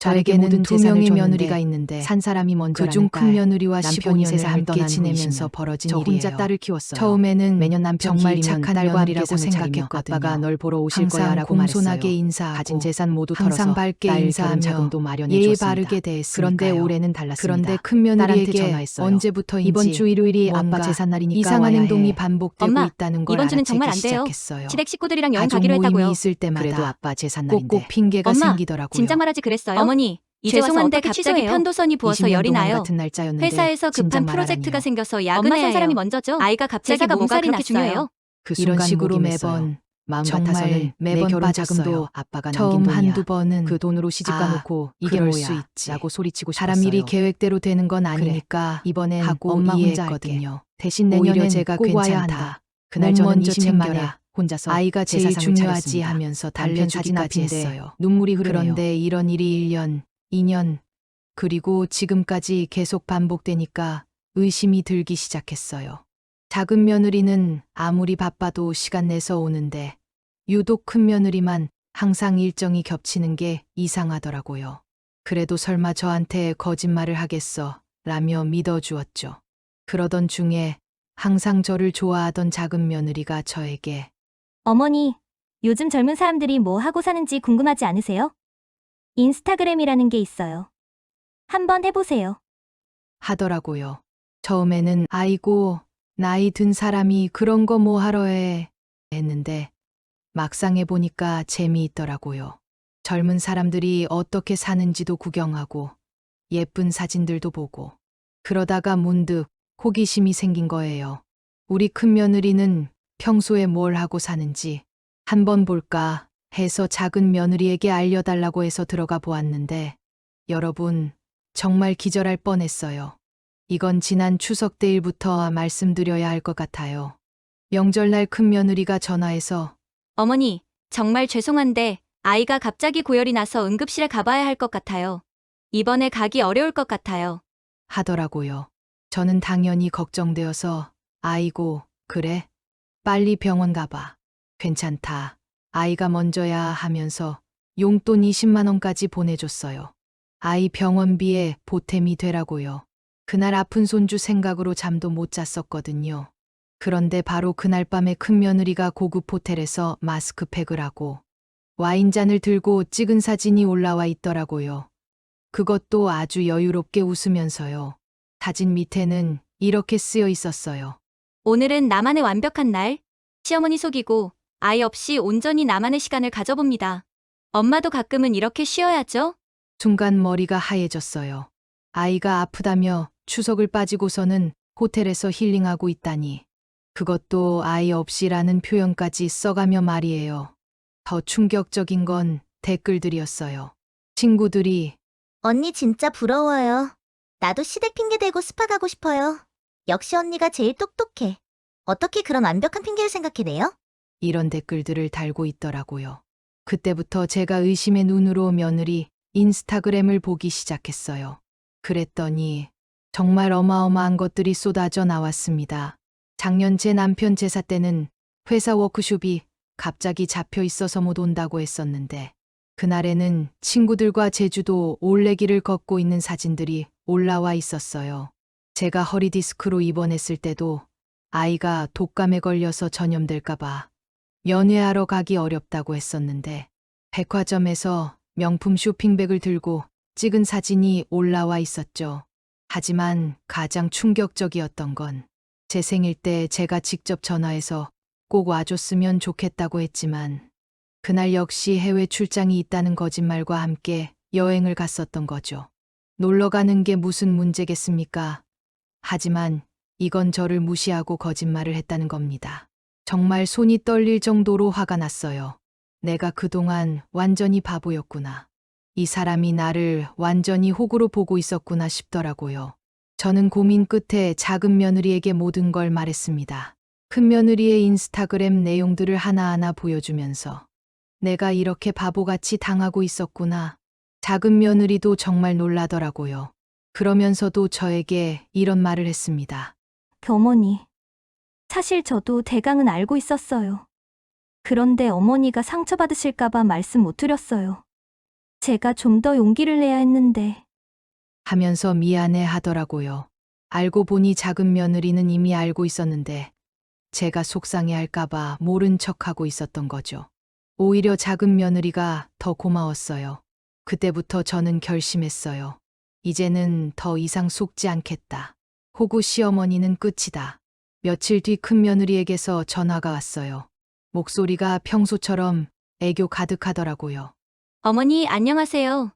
저에게는 두 명의 며느리가 있는데 산 사람이 먼저 그중 큰 며느리와 15년을 함께 지내면서 벌어진 일이에요. 저 혼자 딸을 키웠어요. 처음에는 매년 남편 정말 착한 딸과 함께라고 생각했거든요. 아빠가 널 보러 오실 거야라고 공손하게 인사하고 가진 재산 모두 털어서 항상 밝게 인사하며 자금도 마련해줬습니다. 예의 바르게 대했으니까요. 그런데 올해는 달랐습니다. 그런데 큰 며느리에게 전화했어요. 언제부터인지 이번 주 일요일이 아빠 재산날이니까 이상한 행동이 반복되고 엄마, 있다는 걸 이번 주는 알아채기 정말 안 돼요. 시작했어요. 시댁 식구들이랑 여행 가족 가기로 모임이 했다고요. 있을 때마다 그래도 아빠 재산날인데 꼭꼭 핑계가 엄마, 생기더라고요. 진작 말하지 그랬어요. 어머니, 죄송한데 갑자기 편도선이 부어서 열이 20년 동안 나요. 같은 날짜였는데 회사에서 급한 진작 프로젝트가 말하라니요. 생겨서 야근해야 해요. 사람이 먼저죠. 아이가 갑자기 제사가 몸살이 뭐가 그렇게 났어요. 중요해요. 그 이런 식으로 매번 마음 같아서는 매번 빠자금도 아빠가 남긴 돈이야. 한두 번은 그 돈으로 시집 가놓고 이게 뭐야 수 있지 라고 소리치고 싶었어요. 사람 일이 계획대로 되는 건 아니니까 이번엔 하고 엄마 혼자 했거든요. 대신 내년엔 제가 꼭 와야 한다. 그날 저는 먼저 챙겨라. 혼자서 혼자서 제일 중요하지 하면서 단련 사진까지 했어요. 눈물이 흐르네요. 그런데 이런 일이 1년, 2년 그리고 지금까지 계속 반복되니까 의심이 들기 시작했어요. 작은 며느리는 아무리 바빠도 시간 내서 오는데 유독 큰 며느리만 항상 일정이 겹치는 게 이상하더라고요. 그래도 설마 저한테 거짓말을 하겠어 라며 믿어주었죠. 그러던 중에 항상 저를 좋아하던 작은 며느리가 저에게 어머니, 요즘 젊은 사람들이 뭐 하고 사는지 궁금하지 않으세요? 인스타그램이라는 게 있어요. 한번 해보세요. 하더라고요. 처음에는 아이고 나이 든 사람이 그런 거 뭐 하러 해 했는데 막상 해보니까 재미있더라고요. 젊은 사람들이 어떻게 사는지도 구경하고 예쁜 사진들도 보고 그러다가 문득 호기심이 생긴 거예요. 우리 큰 며느리는 평소에 뭘 하고 사는지 한번 볼까 해서 작은 며느리에게 알려달라고 해서 들어가 보았는데 여러분 정말 기절할 뻔했어요. 이건 지난 추석 때 일부터 말씀드려야 할 것 같아요. 명절날 큰 며느리가 전화해서 어머니, 정말 죄송한데 아이가 갑자기 고열이 나서 응급실에 가봐야 할 것 같아요. 이번에 가기 어려울 것 같아요. 하더라고요. 저는 당연히 걱정되어서 아이고 그래? 빨리 병원 가봐. 괜찮다. 아이가 먼저야 하면서 용돈 20만 원까지 보내줬어요. 아이 병원비에 보탬이 되라고요. 그날 아픈 손주 생각으로 잠도 못 잤었거든요. 그런데 바로 그날 밤에 큰 며느리가 고급 호텔에서 마스크팩을 하고 와인잔을 들고 찍은 사진이 올라와 있더라고요. 그것도 아주 여유롭게 웃으면서요. 사진 밑에는 이렇게 쓰여 있었어요. 오늘은 나만의 완벽한 날. 시어머니 속이고 아이 없이 온전히 나만의 시간을 가져봅니다. 엄마도 가끔은 이렇게 쉬어야죠. 순간 머리가 하얘졌어요. 아이가 아프다며 추석을 빠지고서는 호텔에서 힐링하고 있다니. 그것도 아이 없이라는 표현까지 써가며 말이에요. 더 충격적인 건 댓글들이었어요. 친구들이 언니 진짜 부러워요. 나도 시댁 핑계 대고 스파 가고 싶어요. 역시 언니가 제일 똑똑해. 어떻게 그런 완벽한 핑계를 생각해내요? 이런 댓글들을 달고 있더라고요. 그때부터 제가 의심의 눈으로 며느리 인스타그램을 보기 시작했어요. 그랬더니 정말 어마어마한 것들이 쏟아져 나왔습니다. 작년 제 남편 제사 때는 회사 워크숍이 갑자기 잡혀 있어서 못 온다고 했었는데 그날에는 친구들과 제주도 올레길을 걷고 있는 사진들이 올라와 있었어요. 제가 허리 디스크로 입원했을 때도 아이가 독감에 걸려서 전염될까봐 면회하러 가기 어렵다고 했었는데 백화점에서 명품 쇼핑백을 들고 찍은 사진이 올라와 있었죠. 하지만 가장 충격적이었던 건 제 생일 때 제가 직접 전화해서 꼭 와줬으면 좋겠다고 했지만 그날 역시 해외 출장이 있다는 거짓말과 함께 여행을 갔었던 거죠. 놀러 가는 게 무슨 문제겠습니까? 하지만 이건 저를 무시하고 거짓말을 했다는 겁니다. 정말 손이 떨릴 정도로 화가 났어요. 내가 그동안 완전히 바보였구나. 이 사람이 나를 완전히 호구로 보고 있었구나 싶더라고요. 저는 고민 끝에 작은 며느리에게 모든 걸 말했습니다. 큰 며느리의 인스타그램 내용들을 하나하나 보여주면서 내가 이렇게 바보같이 당하고 있었구나. 작은 며느리도 정말 놀라더라고요. 그러면서도 저에게 이런 말을 했습니다. 어머니, 사실 저도 대강은 알고 있었어요. 그런데 어머니가 상처받으실까봐 말씀 못 드렸어요. 제가 좀 더 용기를 내야 했는데. 하면서 미안해 하더라고요. 알고 보니 작은 며느리는 이미 알고 있었는데 제가 속상해 할까봐 모른 척하고 있었던 거죠. 오히려 작은 며느리가 더 고마웠어요. 그때부터 저는 결심했어요. 이제는 더 이상 속지 않겠다. 호구 시어머니는 끝이다. 며칠 뒤 큰 며느리에게서 전화가 왔어요. 목소리가 평소처럼 애교 가득하더라고요. 어머니, 안녕하세요.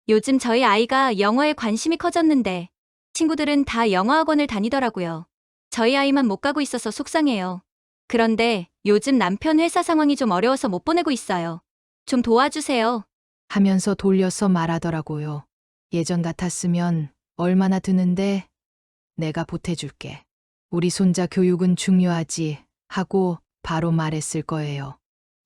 요즘 저희 아이가 영어에 관심이 커졌는데 친구들은 다 영어학원을 다니더라고요. 저희 아이만 못 가고 있어서 속상해요. 그런데 요즘 남편 회사 상황이 좀 어려워서 못 보내고 있어요. 좀 도와주세요. 하면서 돌려서 말하더라고요. 예전 같았으면 얼마나 드는데 내가 보태줄게. 우리 손자 교육은 중요하지 하고 바로 말했을 거예요.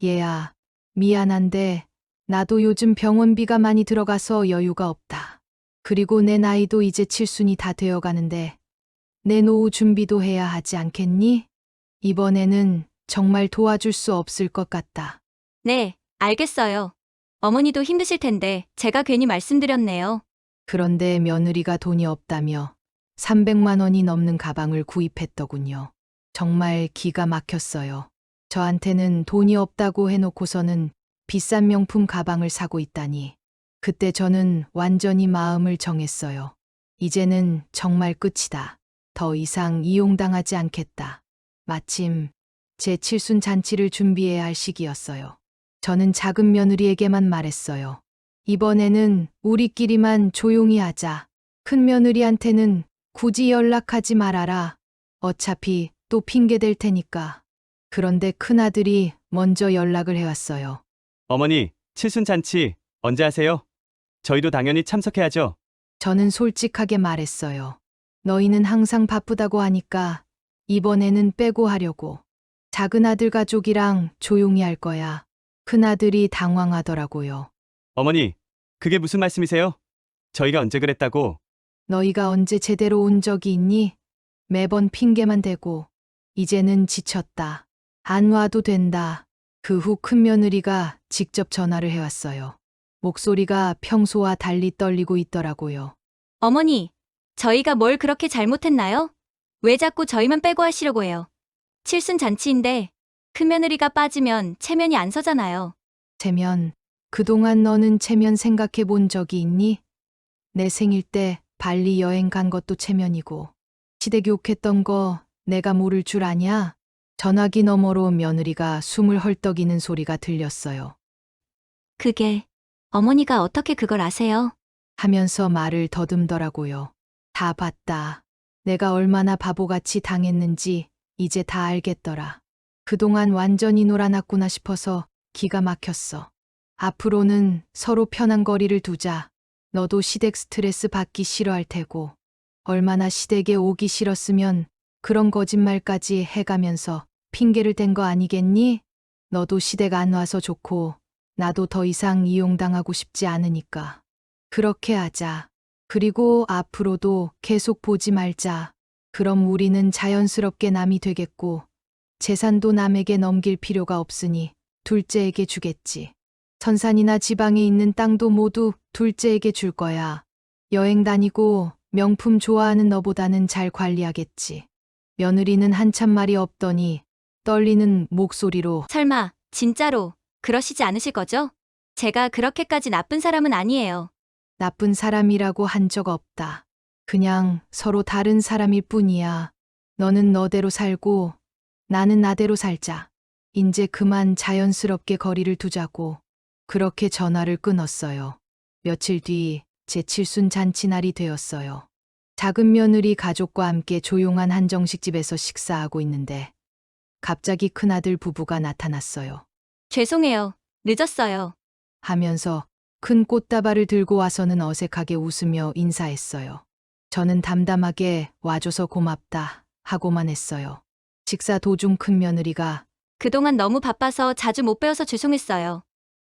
얘야, 미안한데 나도 요즘 병원비가 많이 들어가서 여유가 없다. 그리고 내 나이도 이제 칠순이 다 되어 가는데 내 노후 준비도 해야 하지 않겠니? 이번에는 정말 도와줄 수 없을 것 같다. 네, 알겠어요. 어머니도 힘드실 텐데 제가 괜히 말씀드렸네요. 그런데 며느리가 돈이 없다며 300만 원이 넘는 가방을 구입했더군요. 정말 기가 막혔어요. 저한테는 돈이 없다고 해놓고서는 비싼 명품 가방을 사고 있다니. 그때 저는 완전히 마음을 정했어요. 이제는 정말 끝이다. 더 이상 이용당하지 않겠다. 마침 제 칠순 잔치를 준비해야 할 시기였어요. 저는 작은 며느리에게만 말했어요. 이번에는 우리끼리만 조용히 하자. 큰 며느리한테는 굳이 연락하지 말아라. 어차피 또 핑계 댈 테니까. 그런데 큰아들이 먼저 연락을 해왔어요. 어머니, 칠순잔치 언제 하세요? 저희도 당연히 참석해야죠. 저는 솔직하게 말했어요. 너희는 항상 바쁘다고 하니까 이번에는 빼고 하려고. 작은 아들 가족이랑 조용히 할 거야. 큰아들이 당황하더라고요. 어머니, 그게 무슨 말씀이세요? 저희가 언제 그랬다고? 너희가 언제 제대로 온 적이 있니? 매번 핑계만 대고. 이제는 지쳤다. 안 와도 된다. 그 후 큰며느리가 직접 전화를 해왔어요. 목소리가 평소와 달리 떨리고 있더라고요. 어머니, 저희가 뭘 그렇게 잘못했나요? 왜 자꾸 저희만 빼고 하시려고 해요? 칠순 잔치인데 큰며느리가 빠지면 체면이 안 서잖아요. 체면, 그동안 너는 체면 생각해 본 적이 있니? 내 생일 때 발리 여행 간 것도 체면이고, 시댁 욕했던 거 내가 모를 줄 아냐? 전화기 너머로 며느리가 숨을 헐떡이는 소리가 들렸어요. 그게 어머니가 어떻게 그걸 아세요? 하면서 말을 더듬더라고요. 다 봤다. 내가 얼마나 바보같이 당했는지 이제 다 알겠더라. 그동안 완전히 놀아놨구나 싶어서 기가 막혔어. 앞으로는 서로 편한 거리를 두자. 너도 시댁 스트레스 받기 싫어할 테고, 얼마나 시댁에 오기 싫었으면 그런 거짓말까지 해가면서 핑계를 댄 거 아니겠니? 너도 시댁 안 와서 좋고 나도 더 이상 이용당하고 싶지 않으니까. 그렇게 하자. 그리고 앞으로도 계속 보지 말자. 그럼 우리는 자연스럽게 남이 되겠고 재산도 남에게 넘길 필요가 없으니 둘째에게 주겠지. 선산이나 지방에 있는 땅도 모두 둘째에게 줄 거야. 여행 다니고 명품 좋아하는 너보다는 잘 관리하겠지. 며느리는 한참 말이 없더니 떨리는 목소리로 설마 진짜로 그러시지 않으실 거죠? 제가 그렇게까지 나쁜 사람은 아니에요. 나쁜 사람이라고 한 적 없다. 그냥 서로 다른 사람일 뿐이야. 너는 너대로 살고 나는 나대로 살자. 이제 그만 자연스럽게 거리를 두자고. 그렇게 전화를 끊었어요. 며칠 뒤 제 칠순 잔치날이 되었어요. 작은 며느리 가족과 함께 조용한 한정식 집에서 식사하고 있는데 갑자기 큰아들 부부가 나타났어요. 죄송해요. 늦었어요. 하면서 큰 꽃다발을 들고 와서는 어색하게 웃으며 인사했어요. 저는 담담하게 와줘서 고맙다 하고만 했어요. 식사 도중 큰 며느리가 그동안 너무 바빠서 자주 못 뵈어서 죄송했어요.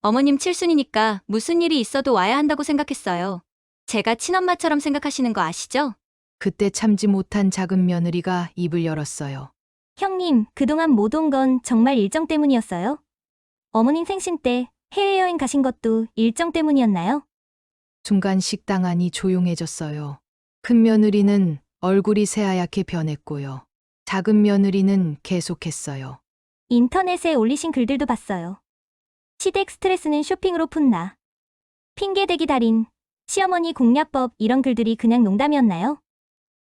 어머님 칠순이니까 무슨 일이 있어도 와야 한다고 생각했어요. 제가 친엄마처럼 생각하시는 거 아시죠? 그때 참지 못한 작은 며느리가 입을 열었어요. 형님, 그동안 못 온 건 정말 일정 때문이었어요? 어머님 생신 때 해외여행 가신 것도 일정 때문이었나요? 순간 식당 안이 조용해졌어요. 큰 며느리는 얼굴이 새하얗게 변했고요. 작은 며느리는 계속했어요. 인터넷에 올리신 글들도 봤어요. 시댁 스트레스는 쇼핑으로 푼다. 핑계대기 달인, 시어머니 공략법 이런 글들이 그냥 농담이었나요?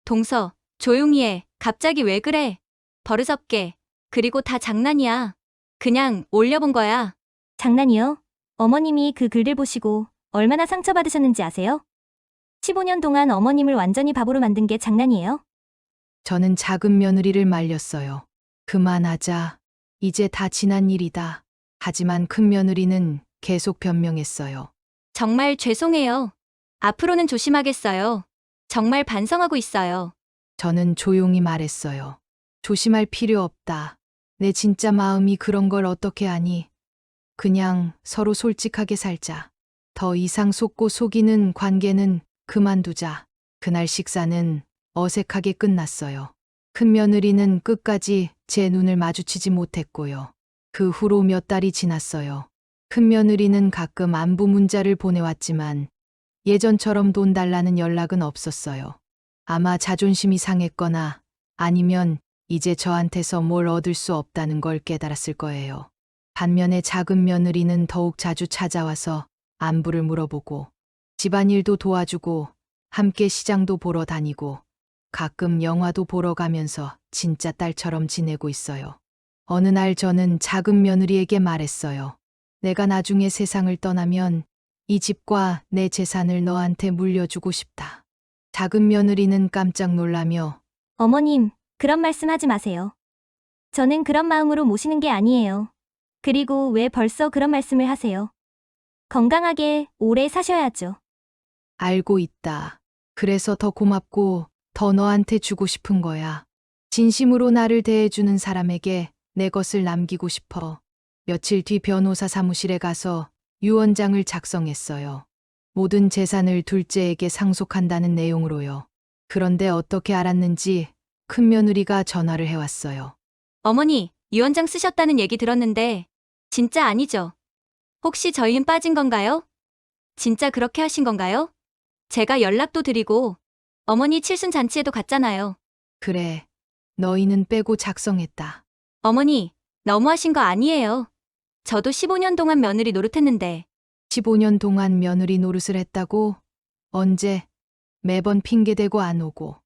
동서, 조용히 해. 갑자기 왜 그래? 버릇없게. 그리고 다 장난이야. 그냥 올려본 거야. 장난이요? 어머님이 그 글들 보시고 얼마나 상처받으셨는지 아세요? 15년 동안 어머님을 완전히 바보로 만든 게 장난이에요? 저는 작은 며느리를 말렸어요. 그만하자. 이제 다 지난 일이다. 하지만 큰 며느리는 계속 변명했어요. 정말 죄송해요. 앞으로는 조심하겠어요. 정말 반성하고 있어요. 저는 조용히 말했어요. 조심할 필요 없다. 내 진짜 마음이 그런 걸 어떻게 아니? 그냥 서로 솔직하게 살자. 더 이상 속고 속이는 관계는 그만두자. 그날 식사는 어색하게 끝났어요. 큰 며느리는 끝까지 제 눈을 마주치지 못했고요. 그 후로 몇 달이 지났어요. 큰 며느리는 가끔 안부 문자를 보내왔지만 예전처럼 돈 달라는 연락은 없었어요. 아마 자존심이 상했거나 아니면 이제 저한테서 뭘 얻을 수 없다는 걸 깨달았을 거예요. 반면에 작은 며느리는 더욱 자주 찾아와서 안부를 물어보고 집안일도 도와주고 함께 시장도 보러 다니고 가끔 영화도 보러 가면서 진짜 딸처럼 지내고 있어요. 어느 날 저는 작은 며느리에게 말했어요. 내가 나중에 세상을 떠나면 이 집과 내 재산을 너한테 물려주고 싶다. 작은 며느리는 깜짝 놀라며 어머님, 그런 말씀 하지 마세요. 저는 그런 마음으로 모시는 게 아니에요. 그리고 왜 벌써 그런 말씀을 하세요? 건강하게 오래 사셔야죠. 알고 있다. 그래서 더 고맙고 더 너한테 주고 싶은 거야. 진심으로 나를 대해주는 사람에게 내 것을 남기고 싶어. 며칠 뒤 변호사 사무실에 가서 유언장을 작성했어요. 모든 재산을 둘째에게 상속한다는 내용으로요. 그런데 어떻게 알았는지 큰 며느리가 전화를 해왔어요. 어머니, 유언장 쓰셨다는 얘기 들었는데 진짜 아니죠? 혹시 저희 힘 빠진 건가요? 진짜 그렇게 하신 건가요? 제가 연락도 드리고 어머니 칠순 잔치에도 갔잖아요. 그래, 너희는 빼고 작성했다. 어머니, 너무하신 거 아니에요. 저도 15년 동안 며느리 노릇했는데 15년 동안 며느리 노릇을 했다고? 언제? 매번 핑계대고 안 오고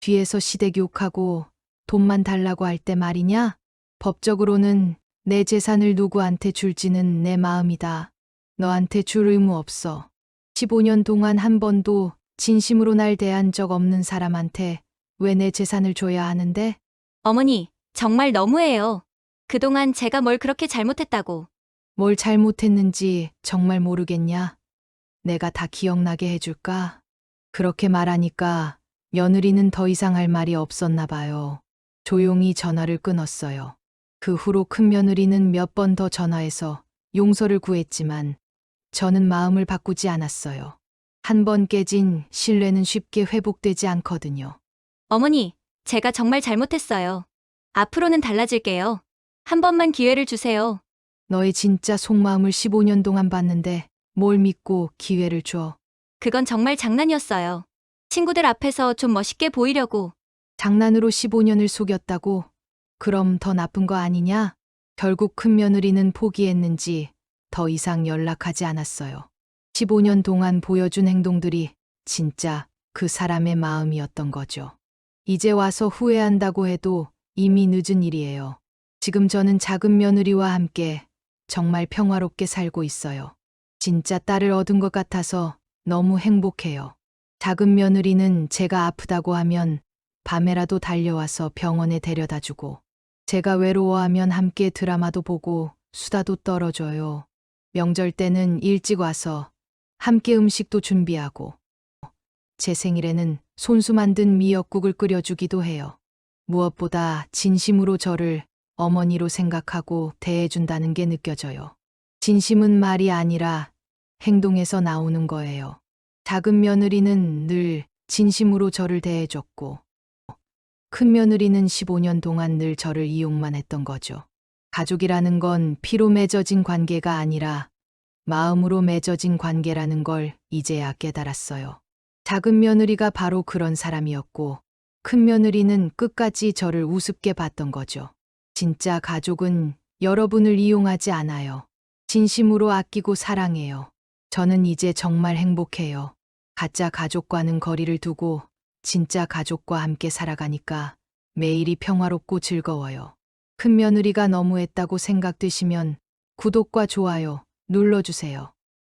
뒤에서 시댁 욕하고 돈만 달라고 할 때 말이냐? 법적으로는 내 재산을 누구한테 줄지는 내 마음이다. 너한테 줄 의무 없어. 15년 동안 한 번도 진심으로 날 대한 적 없는 사람한테 왜 내 재산을 줘야 하는데? 어머니, 정말 너무해요. 그동안 제가 뭘 그렇게 잘못했다고. 뭘 잘못했는지 정말 모르겠냐? 내가 다 기억나게 해줄까? 그렇게 말하니까 며느리는 더 이상 할 말이 없었나 봐요. 조용히 전화를 끊었어요. 그 후로 큰 며느리는 몇 번 더 전화해서 용서를 구했지만 저는 마음을 바꾸지 않았어요. 한 번 깨진 신뢰는 쉽게 회복되지 않거든요. 어머니, 제가 정말 잘못했어요. 앞으로는 달라질게요. 한 번만 기회를 주세요. 너의 진짜 속마음을 15년 동안 봤는데 뭘 믿고 기회를 줘. 그건 정말 장난이었어요. 친구들 앞에서 좀 멋있게 보이려고. 장난으로 15년을 속였다고? 그럼 더 나쁜 거 아니냐? 결국 큰 며느리는 포기했는지 더 이상 연락하지 않았어요. 15년 동안 보여준 행동들이 진짜 그 사람의 마음이었던 거죠. 이제 와서 후회한다고 해도 이미 늦은 일이에요. 지금 저는 작은 며느리와 함께 정말 평화롭게 살고 있어요. 진짜 딸을 얻은 것 같아서 너무 행복해요. 작은 며느리는 제가 아프다고 하면 밤에라도 달려와서 병원에 데려다 주고, 제가 외로워하면 함께 드라마도 보고 수다도 떨어줘요. 명절 때는 일찍 와서 함께 음식도 준비하고, 제 생일에는 손수 만든 미역국을 끓여주기도 해요. 무엇보다 진심으로 저를 어머니로 생각하고 대해준다는 게 느껴져요. 진심은 말이 아니라 행동에서 나오는 거예요. 작은 며느리는 늘 진심으로 저를 대해줬고, 큰 며느리는 15년 동안 늘 저를 이용만 했던 거죠. 가족이라는 건 피로 맺어진 관계가 아니라 마음으로 맺어진 관계라는 걸 이제야 깨달았어요. 작은 며느리가 바로 그런 사람이었고, 큰 며느리는 끝까지 저를 우습게 봤던 거죠. 진짜 가족은 여러분을 이용하지 않아요. 진심으로 아끼고 사랑해요. 저는 이제 정말 행복해요. 가짜 가족과는 거리를 두고 진짜 가족과 함께 살아가니까 매일이 평화롭고 즐거워요. 큰 며느리가 너무했다고 생각되시면 구독과 좋아요 눌러주세요.